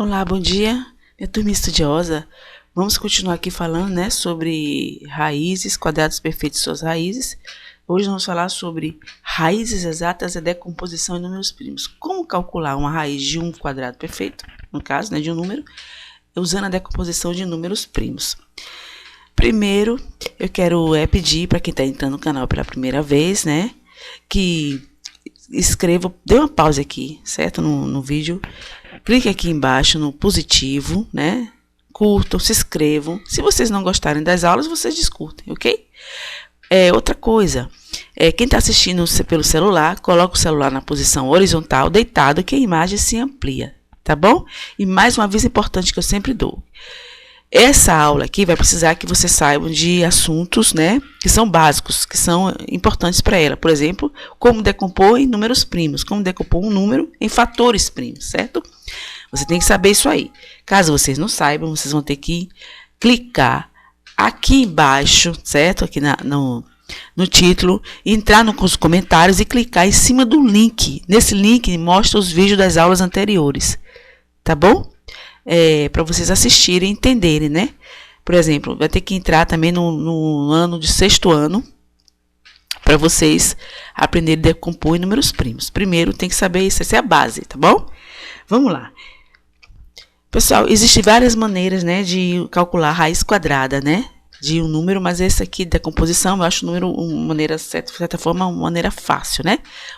Olá, bom dia, minha turma estudiosa. Vamos continuar aqui falando, né, sobre raízes, quadrados perfeitos e suas raízes. Hoje vamos falar sobre raízes exatas e decomposição em números primos. Como calcular uma raiz de um quadrado perfeito, no caso, né, de um número, usando a decomposição de números primos. Primeiro, eu quero pedir para quem está entrando no canal pela primeira vez, né, que escreva, dê uma pausa aqui, certo, no vídeo. Clique aqui embaixo no positivo, né? Curtam, se inscrevam. Se vocês não gostarem das aulas, vocês discutem, ok? Outra coisa, quem está assistindo pelo celular, coloca o celular na posição horizontal, deitado, que a imagem se amplia, tá bom? E mais um aviso importante que eu sempre dou. Essa aula aqui vai precisar que vocês saibam de assuntos, né, que são básicos, que são importantes para ela. Por exemplo, como decompor em números primos, como decompor um número em fatores primos, certo? Você tem que saber isso aí. Caso vocês não saibam, vocês vão ter que clicar aqui embaixo, certo? Aqui no título, entrar nos comentários e clicar em cima do link. Nesse link mostra os vídeos das aulas anteriores, tá bom? Para vocês assistirem e entenderem, né? Por exemplo, vai ter que entrar também no ano de sexto ano, para vocês aprenderem a decompor em números primos. Primeiro tem que saber isso, essa é a base, tá bom? Vamos lá. Pessoal, existem várias maneiras, né, de calcular a raiz quadrada, né, de um número, mas esse aqui, decomposição, eu acho o número, de certa forma, uma maneira fácil, né,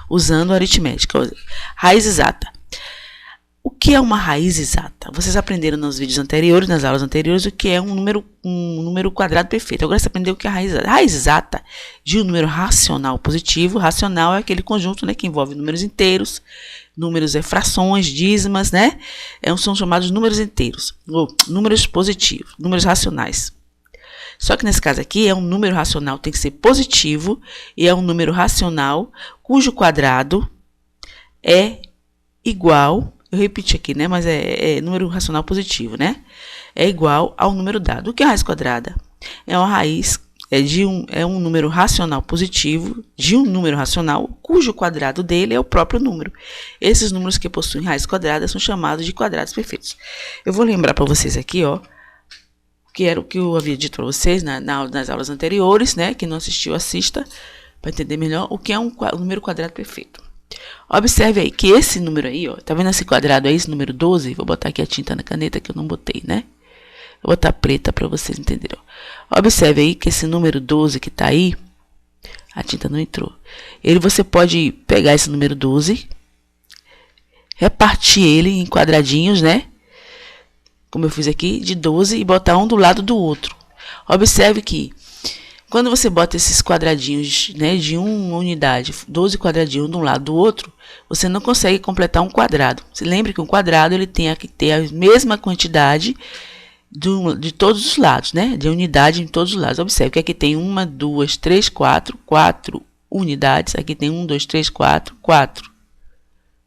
usando a aritmética. Raiz exata. O que é uma raiz exata? Vocês aprenderam nos vídeos anteriores, nas aulas anteriores, o que é um número quadrado perfeito. Agora você aprendeu o que é a raiz exata. A raiz exata de um número racional positivo. Racional é aquele conjunto, né, que envolve números inteiros, números frações, dízimas, né? São chamados números inteiros, ou números positivos, números racionais. Só que nesse caso aqui é um número racional, tem que ser positivo, e é um número racional cujo quadrado é igual. Eu repeti aqui, né? Mas é número racional positivo, né? É igual ao número dado. O que é a raiz quadrada? É uma raiz, é um número racional positivo de um número racional cujo quadrado dele é o próprio número. Esses números que possuem raiz quadrada são chamados de quadrados perfeitos. Eu vou lembrar para vocês aqui, ó, que era o que eu havia dito para vocês nas aulas anteriores, né? Quem não assistiu, assista para entender melhor o que é um número quadrado perfeito. Observe aí que esse número aí, ó, tá vendo esse quadrado aí, esse número 12? Vou botar aqui a tinta na caneta que eu não botei, né? Vou botar preta para vocês entenderem. Observe aí que esse número 12 que tá aí, a tinta não entrou. Você pode pegar esse número 12, repartir ele em quadradinhos, né? Como eu fiz aqui, de 12 e botar um do lado do outro. Observe que quando você bota esses quadradinhos, né, de uma unidade, 12 quadradinhos de um lado do outro, você não consegue completar um quadrado. Se lembre que um quadrado ele tem que ter a mesma quantidade de todos os lados, né, de unidade em todos os lados. Observe que aqui tem 1, 2, 3, 4 unidades. Aqui tem 1, 2, 3, 4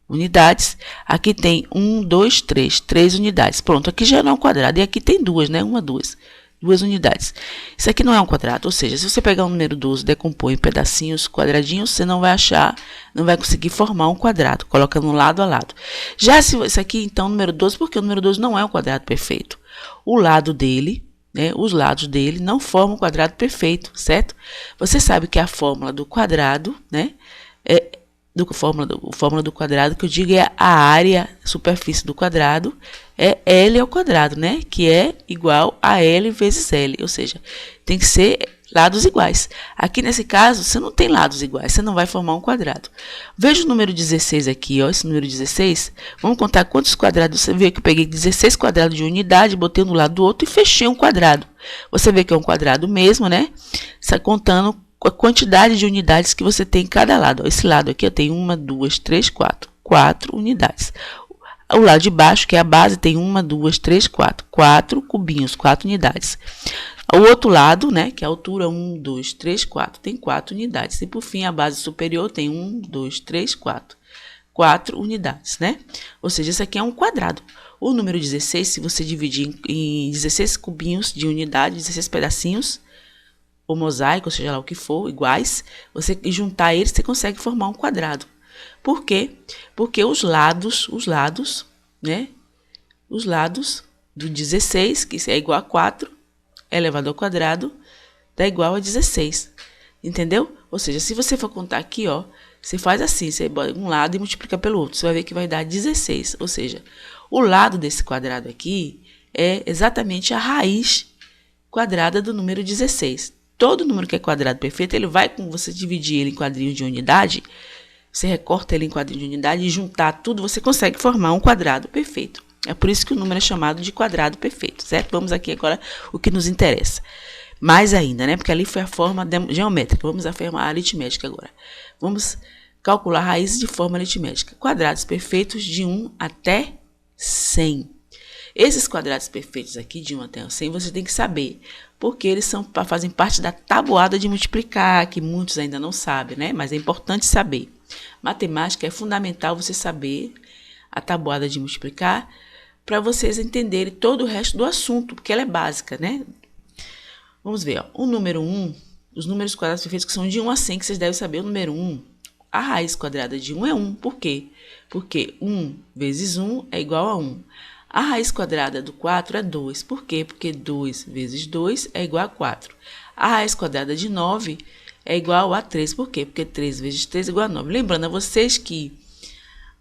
unidades. Aqui tem 1, 2, 3 unidades. Pronto, aqui já não é um quadrado. E aqui tem duas, né, 1, 2. Duas unidades. Isso aqui não é um quadrado, ou seja, se você pegar o número 12 e decompor em pedacinhos, quadradinhos, você não vai achar, não vai conseguir formar um quadrado, colocando lado a lado. Já se isso aqui, então, número 12, porque o número 12 não é um quadrado perfeito. O lado dele, né, os lados dele não formam um quadrado perfeito, certo? Você sabe que a fórmula do quadrado, né, fórmula do quadrado que eu digo é a área, superfície do quadrado, é L ao quadrado, né? Que é igual a L vezes L, ou seja, tem que ser lados iguais. Aqui nesse caso, você não tem lados iguais, você não vai formar um quadrado. Veja o número 16 aqui, ó, esse número 16. Vamos contar quantos quadrados. Você vê que eu peguei 16 quadrados de unidade, botei um do lado do outro e fechei um quadrado. Você vê que é um quadrado mesmo, né? Está contando a quantidade de unidades que você tem em cada lado. Esse lado aqui eu tenho 1, 2, 3, 4 unidades. O lado de baixo, que é a base, tem 1, 2, 3, 4 cubinhos, 4 unidades. O outro lado, né, que é a altura 1, 2, 3, 4, tem 4 unidades. E por fim, a base superior tem 1, 2, 3, 4 unidades, né? Ou seja, isso aqui é um quadrado. O número 16, se você dividir em 16 cubinhos de unidade, 16 pedacinhos, ou mosaico, ou seja lá o que for, iguais, você juntar eles, você consegue formar um quadrado. Por quê? Porque os lados, né, os lados do 16, que é igual a 4, elevado ao quadrado, dá igual a 16. Entendeu? Ou seja, se você for contar aqui, ó, você faz assim, você bota um lado e multiplica pelo outro. Você vai ver que vai dar 16. Ou seja, o lado desse quadrado aqui é exatamente a raiz quadrada do número 16. Todo número que é quadrado perfeito, ele vai, com você dividir ele em quadrinhos de unidade, você recorta ele em quadrinhos de unidade e juntar tudo, você consegue formar um quadrado perfeito. É por isso que o número é chamado de quadrado perfeito, certo? Vamos aqui agora o que nos interessa. Mais ainda, né? Porque ali foi a forma geométrica. Vamos à forma aritmética agora. Vamos calcular raízes de forma aritmética. Quadrados perfeitos de 1 até 100. Esses quadrados perfeitos aqui, de 1 até 100, você tem que saber, porque eles fazem parte da tabuada de multiplicar, que muitos ainda não sabem, né? Mas é importante saber. Matemática é fundamental você saber a tabuada de multiplicar para vocês entenderem todo o resto do assunto, porque ela é básica, né? Vamos ver, ó. O número 1, os números quadrados perfeitos que são de 1 a 100, que vocês devem saber. O número 1, a raiz quadrada de 1 é 1. Por quê? Porque 1 vezes 1 é igual a 1. A raiz quadrada do 4 é 2. Por quê? Porque 2 vezes 2 é igual a 4. A raiz quadrada de 9 é igual a 3. Por quê? Porque 3 vezes 3 é igual a 9. Lembrando a vocês que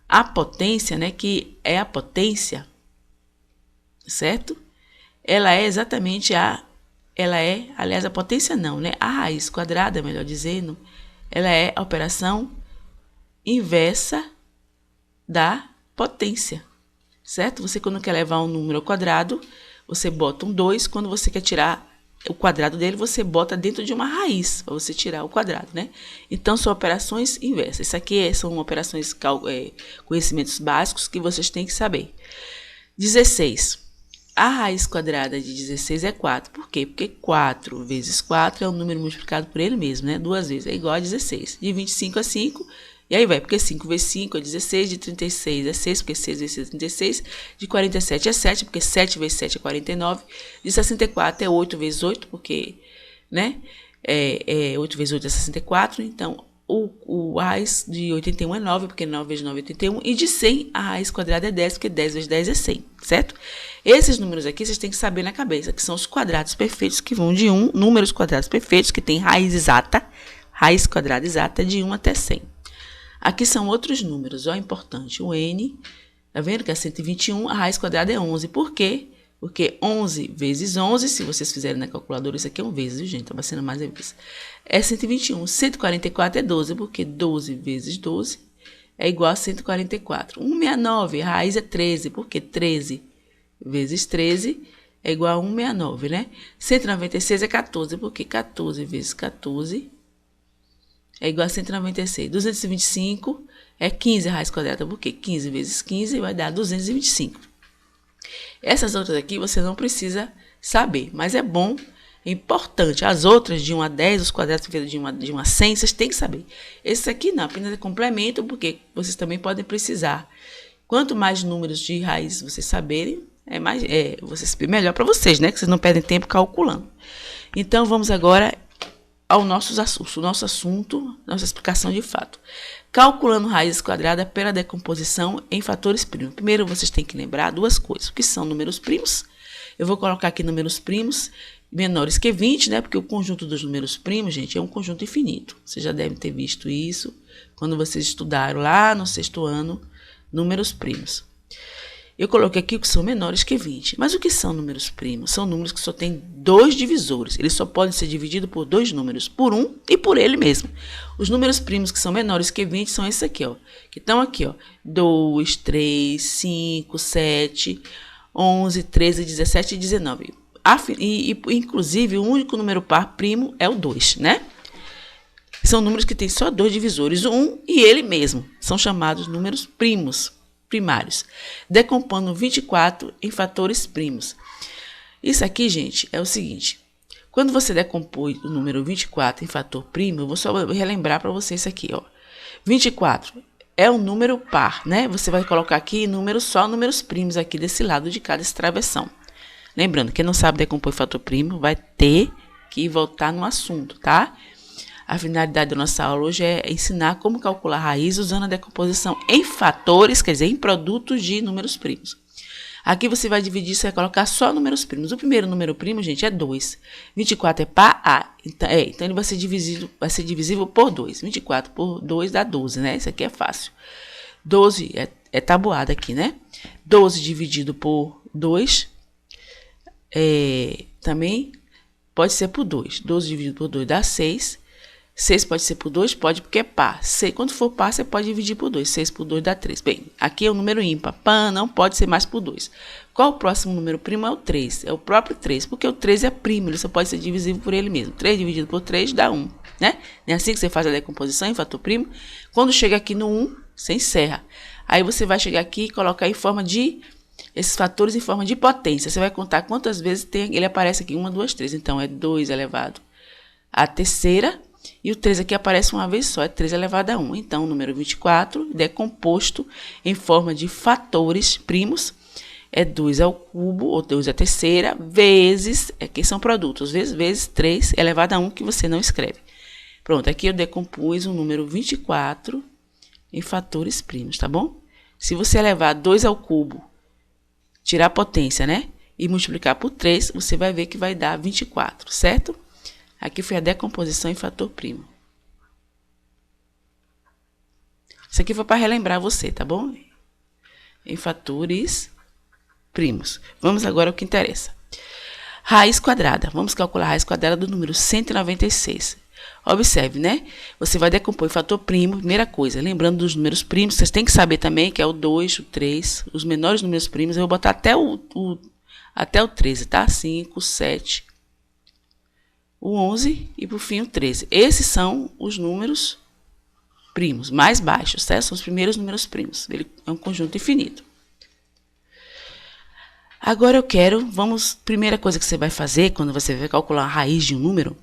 a potência, né, que é a potência, certo? Ela é exatamente aliás, a potência não, né? A raiz quadrada, melhor dizendo, ela é a operação inversa da potência, certo? Você, quando quer levar um número ao quadrado, você bota um 2, quando você quer tirar o quadrado dele, você bota dentro de uma raiz, para você tirar o quadrado, né? Então, são operações inversas. Isso aqui são operações, conhecimentos básicos que vocês têm que saber. 16. A raiz quadrada de 16 é 4. Por quê? Porque 4 vezes 4 é um número multiplicado por ele mesmo, né? 2 vezes é igual a 16. De 25 a 5, e aí vai, porque 5 vezes 5 é 16, de 36 é 6, porque 6 vezes 6 é 36, de 47 é 7, porque 7 vezes 7 é 49, de 64 é 8 vezes 8, porque, né? 8 vezes 8 é 64, então a raiz de 81 é 9, porque 9 vezes 9 é 81, e de 100 a raiz quadrada é 10, porque 10 vezes 10 é 100, certo? Esses números aqui vocês têm que saber na cabeça, que são os quadrados perfeitos que vão de 1, números quadrados perfeitos que tem raiz exata, raiz quadrada exata de 1 até 100. Aqui são outros números, ó, importante, o n, tá vendo que é 121, a raiz quadrada é 11, por quê? Porque 11 vezes 11, se vocês fizerem na calculadora, isso aqui é um vezes, viu, gente? Tá sendo mais vezes. É 121. 144 é 12, porque 12 vezes 12 é igual a 144. 169, a raiz é 13, porque 13 vezes 13 é igual a 169, né? 196 é 14, porque 14 vezes 14 é igual a 196. 225 é 15 a raiz quadrada, porque 15 vezes 15 vai dar 225. Essas outras aqui você não precisa saber, mas é bom, é importante. As outras de 1 a 10, os quadrados perfeitos de 1 a 100, vocês têm que saber. Esse aqui não, apenas é complemento, porque vocês também podem precisar. Quanto mais números de raiz vocês saberem, melhor para vocês, né? Que vocês não perdem tempo calculando. Então, vamos agora ao nosso assunto, nossa explicação de fato. Calculando raízes quadradas pela decomposição em fatores primos. Primeiro, vocês têm que lembrar duas coisas. O que são números primos? Eu vou colocar aqui números primos menores que 20, né? Porque o conjunto dos números primos, gente, é um conjunto infinito. Vocês já devem ter visto isso quando vocês estudaram lá no 6º ano, números primos. Eu coloquei aqui o que são menores que 20. Mas o que são números primos? São números que só têm 2 divisores. Eles só podem ser divididos por 2 números, por 1 e por ele mesmo. Os números primos que são menores que 20 são esses aqui, ó. Que estão aqui, ó. 2, 3, 5, 7, 11, 13, 17 e 19. Inclusive, o único número par primo é o 2, né? São números que têm só 2 divisores, o 1 e ele mesmo. São chamados números primos. Primários, decompondo 24 em fatores primos. Isso aqui, gente, é o seguinte. Quando você decompõe o número 24 em fator primo, eu vou só relembrar para você isso aqui, ó. 24 é um número par, né? Você vai colocar aqui só números primos aqui desse lado de cada travessão. Lembrando, quem não sabe decompor em fator primo vai ter que voltar no assunto, tá? A finalidade da nossa aula hoje é ensinar como calcular raiz usando a decomposição em fatores, quer dizer, em produtos de números primos. Aqui você vai dividir, você vai colocar só números primos. O primeiro número primo, gente, é 2. 24 é par A. Então ele vai ser divisível por 2. 24 por 2 dá 12, né? Isso aqui é fácil. 12 é tabuada aqui, né? 12 dividido por 2 também pode ser por 2. 12 dividido por 2 dá 6. 6 pode ser por 2? Pode, porque é par. Quando for par, você pode dividir por 2. 6 por 2 dá 3. Bem, aqui é o número ímpar. Pan não pode ser mais por 2. Qual o próximo número primo? É o 3. É o próprio 3, porque o 3 é primo. Ele só pode ser divisível por ele mesmo. 3 dividido por 3 dá 1. Né? Não é assim que você faz a decomposição em fator primo? Quando chega aqui no 1, você encerra. Aí você vai chegar aqui e colocar em forma de... esses fatores em forma de potência. Você vai contar quantas vezes ele aparece aqui. 1, 2, 3. Então, é 2 elevado à terceira. E o 3 aqui aparece uma vez só, é 3 elevado a 1. Então, o número 24 decomposto em forma de fatores primos é 2 ao cubo, ou 2 à terceira, vezes, aqui são produtos, vezes 3 elevado a 1, que você não escreve. Pronto, aqui eu decompus o número 24 em fatores primos, tá bom? Se você elevar 2 ao cubo, tirar a potência, né? E multiplicar por 3, você vai ver que vai dar 24, certo? Aqui foi a decomposição em fator primo. Isso aqui foi para relembrar você, tá bom? Em fatores primos. Vamos agora ao que interessa. Raiz quadrada. Vamos calcular a raiz quadrada do número 196. Observe, né? Você vai decompor em fator primo, primeira coisa. Lembrando dos números primos, vocês têm que saber também que é o 2, o 3. Os menores números primos, eu vou botar até o 13, tá? 5, 7... o 11 e, por fim, o 13. Esses são os números primos mais baixos, certo? São os primeiros números primos. Ele é um conjunto infinito. Agora primeira coisa que você vai fazer quando você vai calcular a raiz de um número,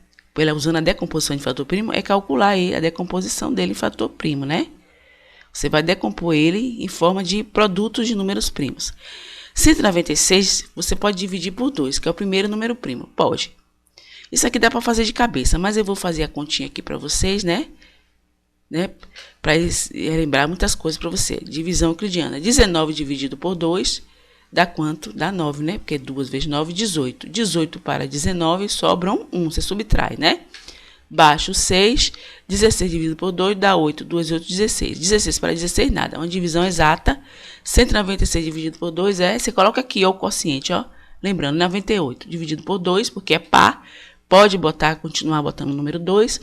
usando a decomposição de fator primo, é calcular a decomposição dele em fator primo, né? Você vai decompor ele em forma de produtos de números primos. 196, você pode dividir por 2, que é o primeiro número primo. Pode. Isso aqui dá para fazer de cabeça, mas eu vou fazer a continha aqui para vocês, né? Para lembrar muitas coisas para você. Divisão euclidiana. 19 dividido por 2 dá quanto? Dá 9, né? Porque 2 vezes 9, 18. 18 para 19, sobram 1. Você subtrai, né? Baixo 6. 16 dividido por 2 dá 8. 2 e 8, 16. 16 para 16, nada. Uma divisão exata. 196 dividido por 2 você coloca aqui ó, o quociente, ó. Lembrando, 98 dividido por 2, porque é par. Pode continuar botando o número 2.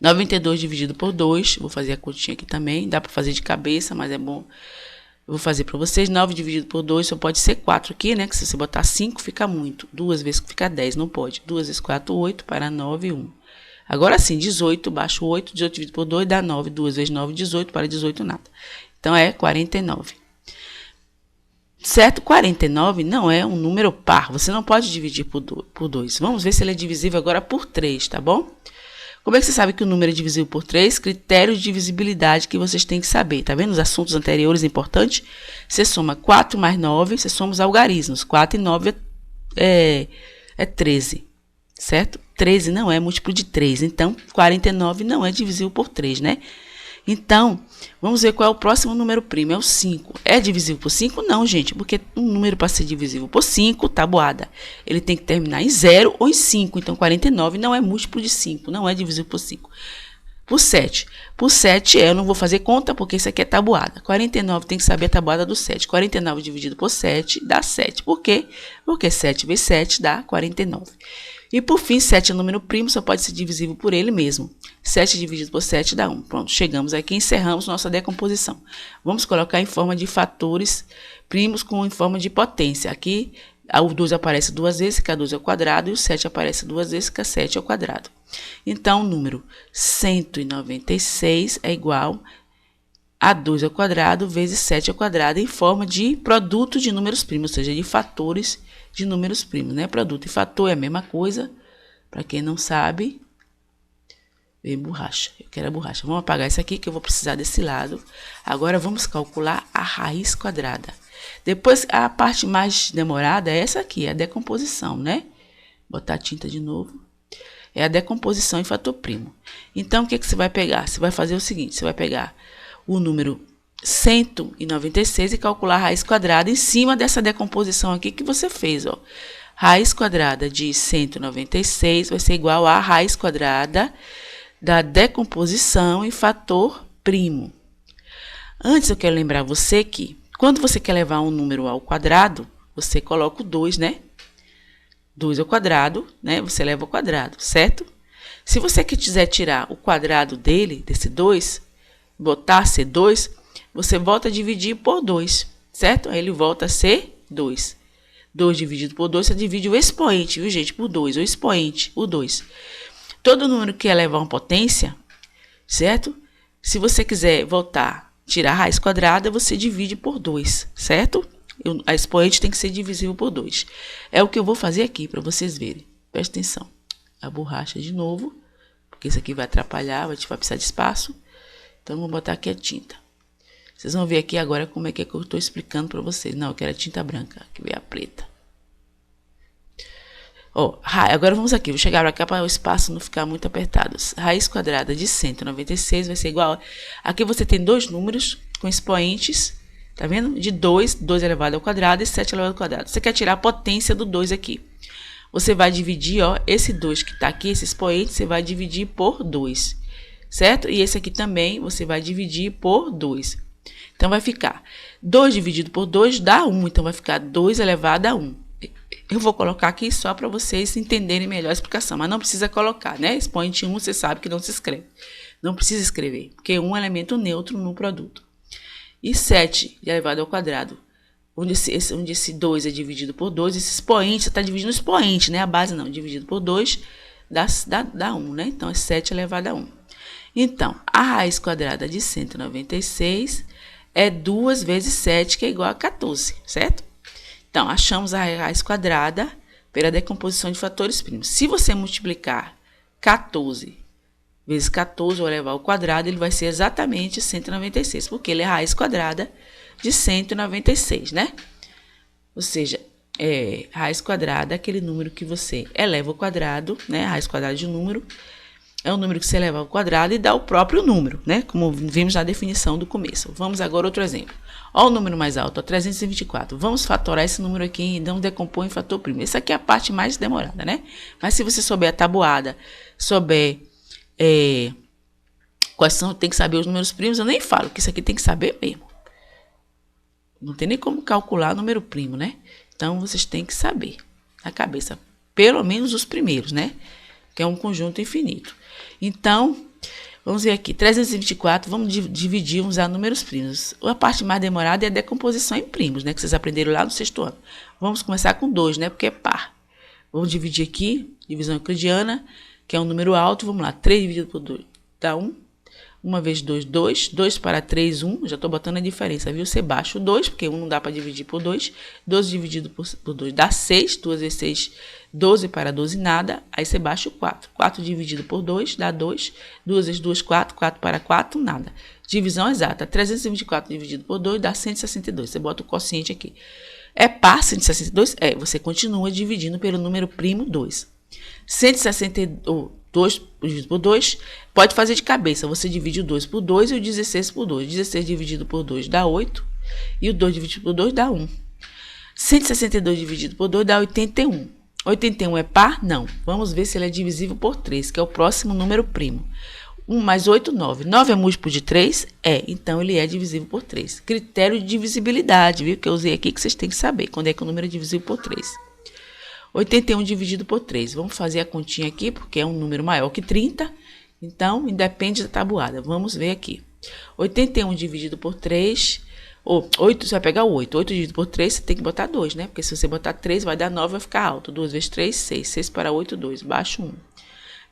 92 dividido por 2. Vou fazer a continha aqui também. Dá para fazer de cabeça, mas é bom. Eu vou fazer para vocês. 9 dividido por 2 só pode ser 4 aqui, né? Que se você botar 5 fica muito. 2 vezes fica 10, não pode. 2 vezes 4, 8 para 9, 1. Agora sim, 18 baixo 8. 18 dividido por 2 dá 9. 2 vezes 9, 18 para 18, nada. Então é 49. Certo? 49 não é um número par. Você não pode dividir por 2. Vamos ver se ele é divisível agora por 3, tá bom? Como é que você sabe que o número é divisível por 3? Critério de divisibilidade que vocês têm que saber. Tá vendo os assuntos anteriores importantes? Você soma 4 mais 9, você soma os algarismos. 4 e 9 é 13, certo? 13 não é múltiplo de 3, então 49 não é divisível por 3, né? Então, vamos ver qual é o próximo número primo, é o 5. É divisível por 5? Não, gente, porque um número para ser divisível por 5, tabuada, ele tem que terminar em 0 ou em 5. Então, 49 não é múltiplo de 5, não é divisível por 5. Por 7. Por 7, eu não vou fazer conta, porque isso aqui é tabuada. 49 tem que saber a tabuada do 7. 49 dividido por 7 dá 7. Por quê? Porque 7 vezes 7 dá 49. E por fim, 7 é um número primo, só pode ser divisível por ele mesmo. 7 dividido por 7 dá 1. Pronto, chegamos aqui e encerramos nossa decomposição. Vamos colocar em forma de fatores primos em forma de potência. Aqui, o 2 aparece 2 vezes, que é 2 ao quadrado, e o 7 aparece 2 vezes, que é 7 ao quadrado. Então, o número 196 é igual a 2 ao quadrado vezes 7 ao quadrado em forma de produto de números primos, ou seja, de fatores de números primos, né? Produto e fator é a mesma coisa. Para quem não sabe, vem borracha. Eu quero a borracha. Vamos apagar isso aqui que eu vou precisar desse lado. Agora vamos calcular a raiz quadrada. Depois, a parte mais demorada é essa aqui, a decomposição, né? Botar a tinta de novo. É a decomposição em fator primo. Então, o que você vai pegar? Você vai fazer o seguinte, você vai pegar o número 196 e calcular a raiz quadrada em cima dessa decomposição aqui que você fez, ó. Raiz quadrada de 196 vai ser igual a raiz quadrada da decomposição em fator primo. Antes eu quero lembrar você que quando você quer levar um número ao quadrado, você coloca o 2, né? 2 ao quadrado, né? Você leva ao quadrado, certo? Se você quiser tirar o quadrado dele, desse 2, botar ser 2, você volta a dividir por 2, certo? Aí ele volta a ser 2. 2 dividido por 2, você divide o expoente, viu, gente? Por 2, o expoente, o 2. Todo número que eleva a uma potência, certo? Se você quiser voltar, tirar a raiz quadrada, você divide por 2, certo? A expoente tem que ser divisível por 2. É o que eu vou fazer aqui para vocês verem. Presta atenção. A borracha de novo, porque isso aqui vai atrapalhar, vai precisar de espaço. Então, vou botar aqui a tinta. Vocês vão ver aqui agora como é que eu estou explicando para vocês. Não, eu quero a tinta branca, aqui veio a preta. Ó, agora vamos aqui, vou chegar para cá para o espaço não ficar muito apertado. Raiz quadrada de 196 vai ser igual. Aqui você tem dois números com expoentes, tá vendo? De 2, 2 elevado ao quadrado e 7 elevado ao quadrado. Você quer tirar a potência do 2 aqui. Você vai dividir, ó, esse 2 que está aqui, esse expoente, você vai dividir por 2, certo? E esse aqui também você vai dividir por 2. Então, vai ficar 2 dividido por 2 dá 1, então vai ficar 2 elevado a 1. Eu vou colocar aqui só para vocês entenderem melhor a explicação, mas não precisa colocar, né? Expoente 1, você sabe que não se escreve. Não precisa escrever, porque 1 é um elemento neutro no produto. E 7 elevado ao quadrado, onde esse 2 é dividido por 2, esse expoente, você está dividindo o expoente, né? A base não, dividido por 2 dá 1, né? Então, é 7 elevado a 1. Então, a raiz quadrada de 196 é 2 vezes 7, que é igual a 14, certo? Então, achamos a raiz quadrada pela decomposição de fatores primos. Se você multiplicar 14 vezes 14 ou elevar ao quadrado, ele vai ser exatamente 196, porque ele é a raiz quadrada de 196, né? Ou seja, raiz quadrada é aquele número que você eleva ao quadrado, né? A raiz quadrada de um número é um número que você eleva ao quadrado e dá o próprio número, né? Como vimos na definição do começo. Vamos agora outro exemplo. Olha o número mais alto, ó, 324. Vamos fatorar esse número aqui e não decompor em fator primo. Essa aqui é a parte mais demorada, né? Mas se você souber a tabuada, souber quais são, tem que saber os números primos, eu nem falo, que isso aqui tem que saber mesmo. Não tem nem como calcular número primo, né? Então, vocês têm que saber na cabeça, pelo menos os primeiros, né? Que é um conjunto infinito. Então, vamos ver aqui, 324, vamos dividir, usar números primos. A parte mais demorada é a decomposição em primos, né? Que vocês aprenderam lá no 6º ano. Vamos começar com 2, né? Porque é par. Vamos dividir aqui, divisão euclidiana, que é um número alto. Vamos lá, 3 dividido por 2 dá 1. 1 vezes 2, 2. 2 para 3, 1. Já estou botando a diferença, viu? Você baixa o 2, porque 1 não dá para dividir por 2. 12 dividido por 2 dá 6. 2 vezes 6, 12 para 12, nada. Aí você baixa o 4. 4 dividido por 2 dá 2. 2 vezes 2, 4. 4 para 4, nada. Divisão exata. 324 dividido por 2 dá 162. Você bota o quociente aqui. É par 162? É. Você continua dividindo pelo número primo 2. 162 dividido por 2, pode fazer de cabeça. Você divide o 2 por 2 e o 16 por 2. 16 dividido por 2 dá 8. E o 2 dividido por 2 dá 1. 162 dividido por 2 dá 81. 81 é par? Não. Vamos ver se ele é divisível por 3, que é o próximo número primo. 1 mais 8, 9. 9 é múltiplo de 3? É. Então, ele é divisível por 3. Critério de divisibilidade, viu? Que eu usei aqui, que vocês têm que saber. Quando é que o número é divisível por 3. 81 dividido por 3. Vamos fazer a continha aqui, porque é um número maior que 30. Então, independe da tabuada. Vamos ver aqui. 81 dividido por 3. 8, você vai pegar o 8. 8 dividido por 3, você tem que botar 2, né? Porque se você botar 3, vai dar 9, vai ficar alto. 2 vezes 3, 6. 6 para 8, 2. Baixo 1.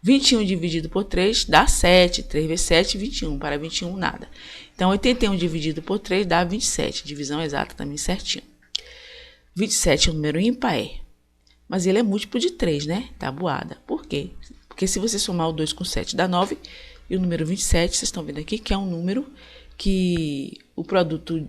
21 dividido por 3 dá 7. 3 vezes 7, 21. Para 21, nada. Então, 81 dividido por 3 dá 27. Divisão exata também certinho. 27 é um número ímpar, mas ele é múltiplo de 3, né? Tabuada. Por quê? Porque se você somar o 2 com 7 dá 9. E o número 27, vocês estão vendo aqui, que é um número que o produto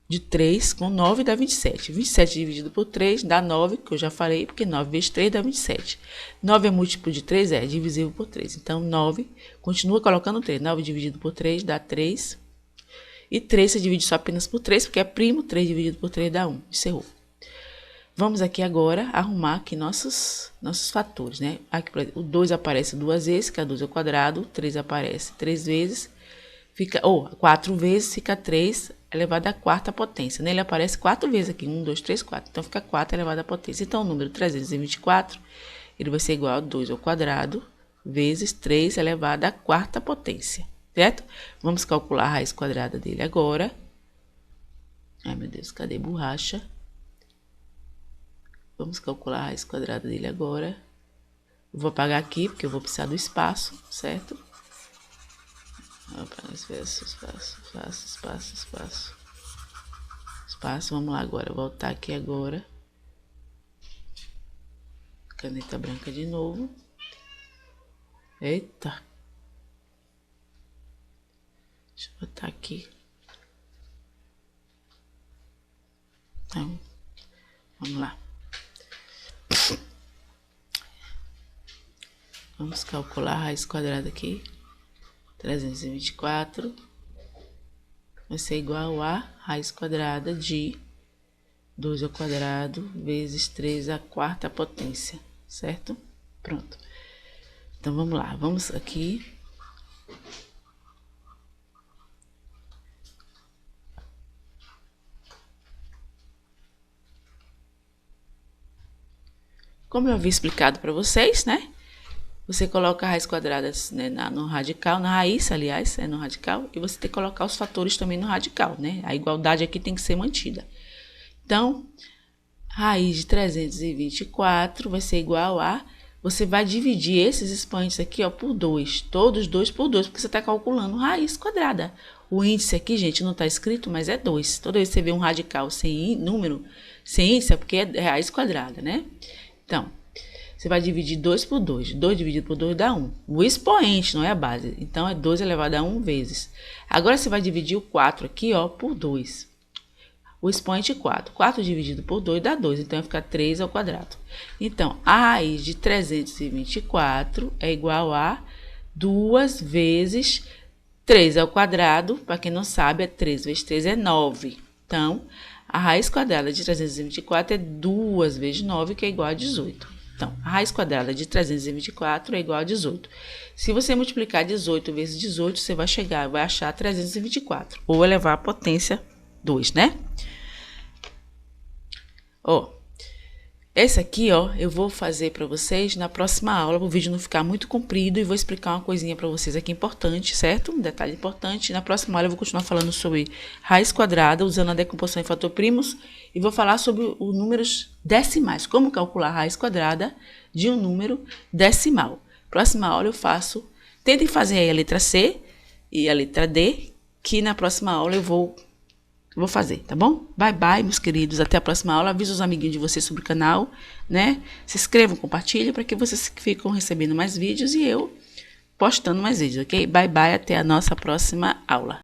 de 3 com 9 dá 27. 27 dividido por 3 dá 9, que eu já falei, porque 9 vezes 3 dá 27. 9 é múltiplo de 3? É divisível por 3. Então, 9, continua colocando 3. 9 dividido por 3 dá 3. E 3 você divide só apenas por 3, porque é primo. 3 dividido por 3 dá 1. Encerrou. Vamos aqui agora arrumar aqui nossos fatores, né? Aqui, por exemplo, o 2 aparece 2 vezes, que é 2 ao quadrado. O 3 aparece 3 vezes, fica, 4 vezes, fica 3 elevado à quarta potência. Nele aparece 4 vezes aqui, 1, 2, 3, 4. Então, fica 4 elevado à potência. Então, o número 324, ele vai ser igual a 2 ao quadrado vezes 3 elevado à quarta potência, certo? Vamos calcular a raiz quadrada dele agora. Ai, meu Deus, cadê borracha? Vamos calcular a raiz quadrada dele agora. Eu vou apagar aqui, porque eu vou precisar do espaço, certo? Espaço. Vamos lá agora, voltar aqui agora. Caneta branca de novo. Eita. Deixa eu botar aqui. Então, vamos lá. Vamos calcular a raiz quadrada aqui. 324 vai ser igual a raiz quadrada de 2 ao quadrado vezes 3 à quarta potência, certo? Pronto. Então, vamos lá. Vamos aqui. Como eu havia explicado para vocês, né? Você coloca a raiz quadrada, né, no radical, na raiz, aliás, no radical, e você tem que colocar os fatores também no radical, né? A igualdade aqui tem que ser mantida. Então, raiz de 324 vai ser igual a... Você vai dividir esses expoentes aqui, ó, por 2. Todos 2 por 2, porque você está calculando raiz quadrada. O índice aqui, gente, não está escrito, mas é 2. Toda vez que você vê um radical sem número, sem índice, é porque é raiz quadrada, né? Então, você vai dividir 2 por 2. 2 dividido por 2 dá 1. O expoente, não é a base. Então, é 2 elevado a 1 vezes. Agora, você vai dividir o 4 aqui, ó, por 2. O expoente 4. 4 dividido por 2 dá 2. Então, vai ficar 3 ao quadrado. Então, a raiz de 324 é igual a 2 vezes 3 ao quadrado. Para quem não sabe, é 3 vezes 3 é 9. Então, a raiz quadrada de 324 é 2 vezes 9, que é igual a 18. Então, a raiz quadrada de 324 é igual a 18. Se você multiplicar 18 vezes 18, você vai achar 324. Ou elevar à potência 2, né? Ó, esse aqui, ó, eu vou fazer para vocês na próxima aula, para o vídeo não ficar muito comprido, e vou explicar uma coisinha para vocês aqui importante, certo? Um detalhe importante. Na próxima aula eu vou continuar falando sobre raiz quadrada, usando a decomposição em fator primos, e vou falar sobre os números decimais, como calcular a raiz quadrada de um número decimal. Próxima aula eu faço, tentem fazer aí a letra C e a letra D, que na próxima aula eu vou fazer, tá bom? Bye, bye, meus queridos. Até a próxima aula. Avisa os amiguinhos de vocês sobre o canal, né? Se inscrevam, compartilhem, para que vocês ficam recebendo mais vídeos e eu postando mais vídeos, ok? Bye, bye. Até a nossa próxima aula.